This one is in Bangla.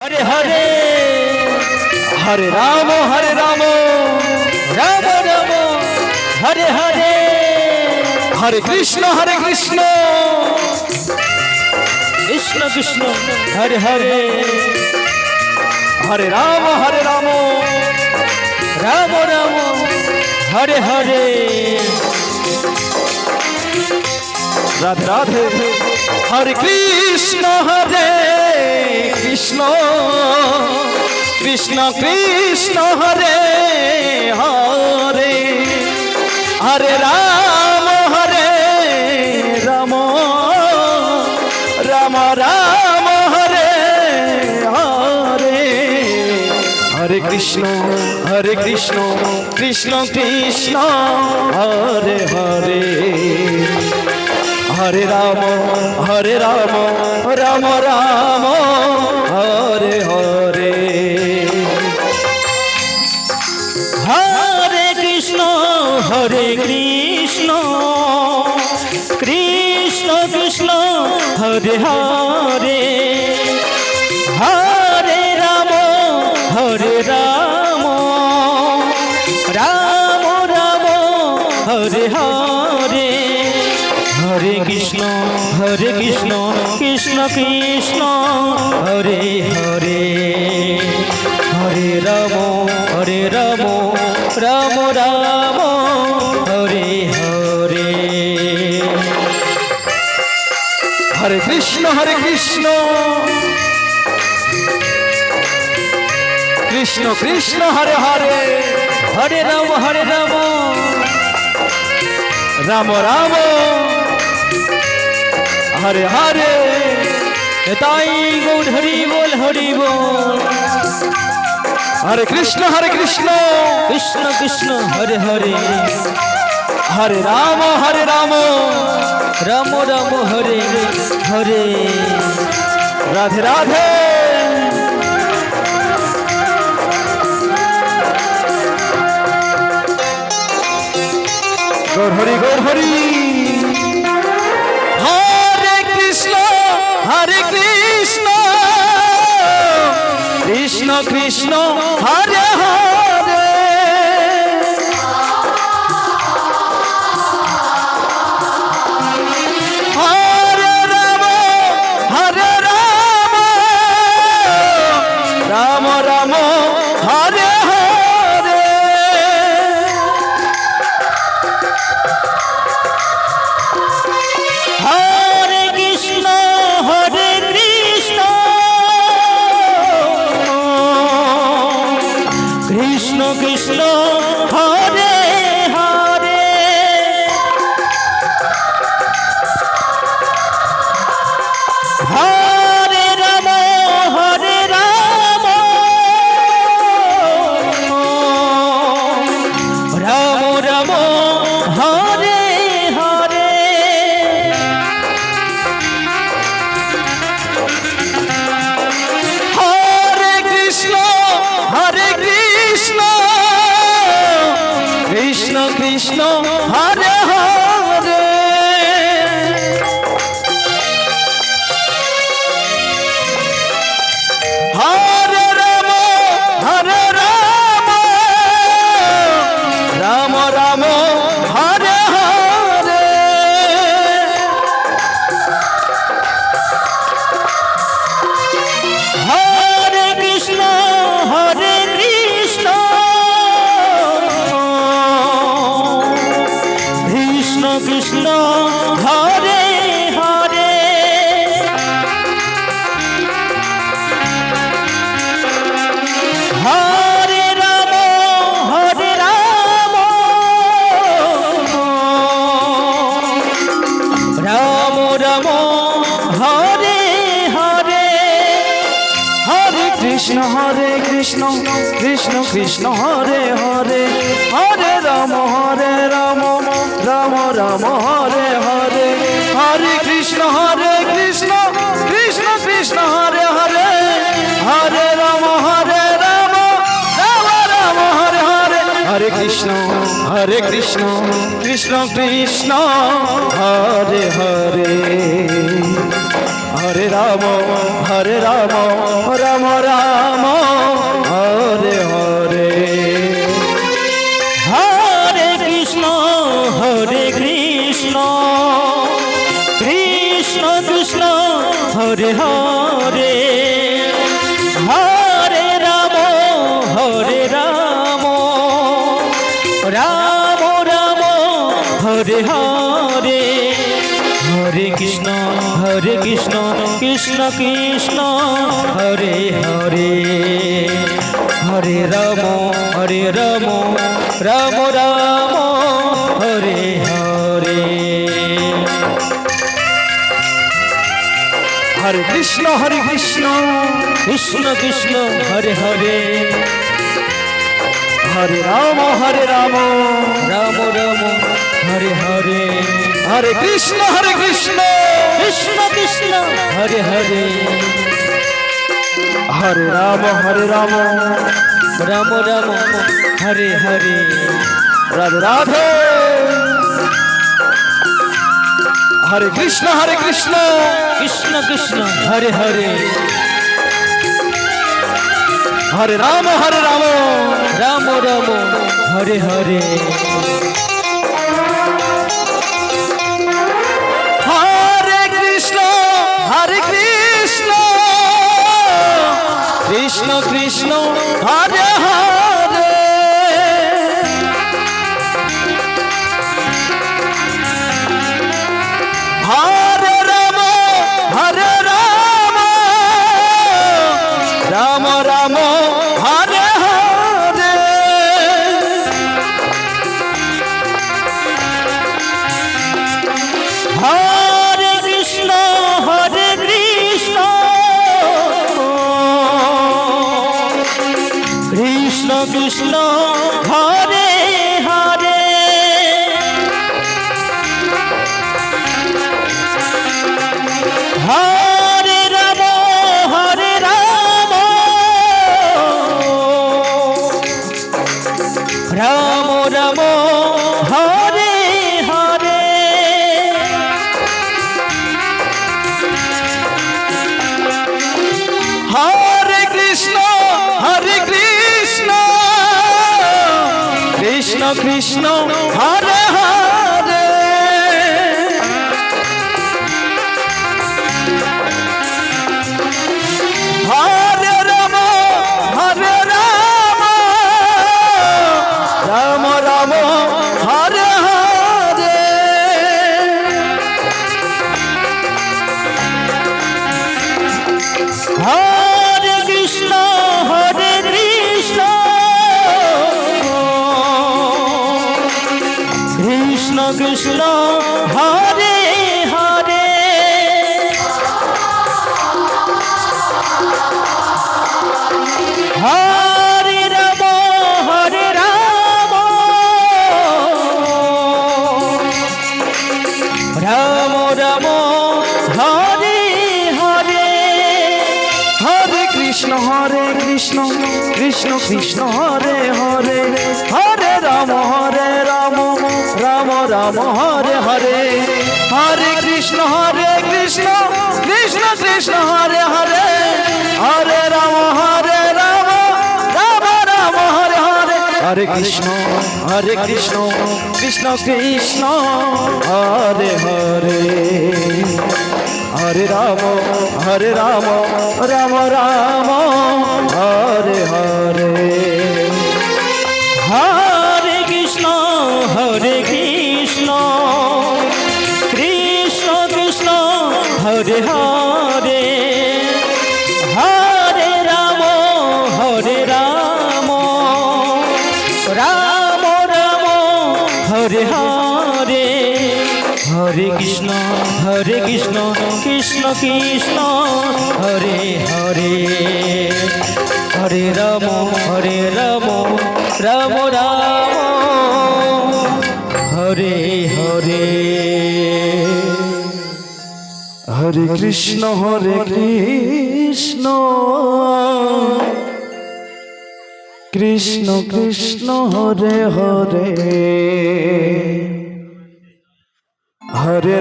हरे हरे हरे राम राम राम हरे हरे हरे कृष्ण कृष्ण कृष्ण हरे हरे हरे राम राम राम हरे हरे राधे राधे हरे कृष्ण कृष्ण कृष्ण हरे हरे हरे राम राम राम हरे हरे हरे कृष्ण कृष्ण कृष्ण हरे हरे हरे राम राम राम हरे हरे हरे कृष्ण कृष्ण कृष्ण हरे हरे हरे राम राम राम हरे हरे हरे कृष्ण कृष्ण कृष्ण हरे हरे हरे राम राम राम हरे हरे हरे कृष्ण कृष्ण कृष्ण हरे हरे हरे राम राम राम हरे हरे ताई गौर हरि बोल हरे कृष्ण कृष्ण कृष्ण हरे हरे हरे राम राम राम हरे हरे राधे राधे गौर हरि हरे कृष्ण कृष्ण कृष्ण हरे हरे हरे राम राम राम हरे हरे हरे कृष्ण कृष्ण कृष्ण हरे हरे हरे राम राम राम हरे हरे हरे कृष्ण कृष्ण कृष्ण हरे हरे हरे राम राम राम हरे हरे हरे कृष्ण कृष्ण हरे हरे हरे राम राम राम हरे हरे हरे कृष्ण कृष्ण कृष्ण हरे हरे हरे राम राम राम हरे हरे हरे कृष्ण कृष्ण कृष्ण हरे हरे हरे राम राम राम हरे हरे हरे कृष्ण कृष्ण कृष्ण हरे हरे হরে রাম রাম রাম হরে হরে হরে কৃষ্ণ কৃষ্ণ কৃষ্ণ হরে হরে হরে রাম রাম রাম হরে হরে হরে কৃষ্ণ কৃষ্ণ কৃষ্ণ হরে হরে হরে রাম রাম রাম হরে হরে হরে কৃষ্ণ কৃষ্ণ কৃষ্ণ হরে হরে হরে রাম রাম রাম হরে হরে হরে কৃষ্ণ কৃষ্ণ কৃষ্ণ হরে হরে হরে রাম রাম রাম হরে হরে রাধে রাধে হরে কৃষ্ণ কৃষ্ণ কৃষ্ণ হরে হরে হরে রাম রাম হরে হরে হরে কৃষ্ণ কৃষ্ণ কৃষ্ণ হরে হরে হরে রাম রাম রাম হরে হরে হরে কৃষ্ণ কৃষ্ণ কৃষ্ণ হরে হরে হরে রাম রাম রাম হরে হরে হরে কৃষ্ণ কৃষ্ণ কৃষ্ণ হরে হরে হরে রাম রাম রাম হরে হরে হরে কৃষ্ণ কৃষ্ণ কৃষ্ণ হরে হরে হরে রাম রাম রাম হরে হরে হরে কৃষ্ণ কৃষ্ণ কৃষ্ণ হরে হরে হরে রাম রাম রাম হরে হরে হরে কৃষ্ণ কৃষ্ণ কৃষ্ণ হরে হরে হরে রাম রাম রাম হরে হরে হরে কৃষ্ণ কৃষ্ণ কৃষ্ণ হরে হরে হরে রাম রাম রাম হরে হরে হরে কৃষ্ণ কৃষ্ণ কৃষ্ণ হরে হরে হরে রাম রাম রাম হরে হরে হরে কৃষ্ণ কৃষ্ণ কৃষ্ণ হরে হরে হরে রাম রাম রাম হরে হরে হরে কৃষ্ণ কৃষ্ণ কৃষ্ণ হরে হরে হরে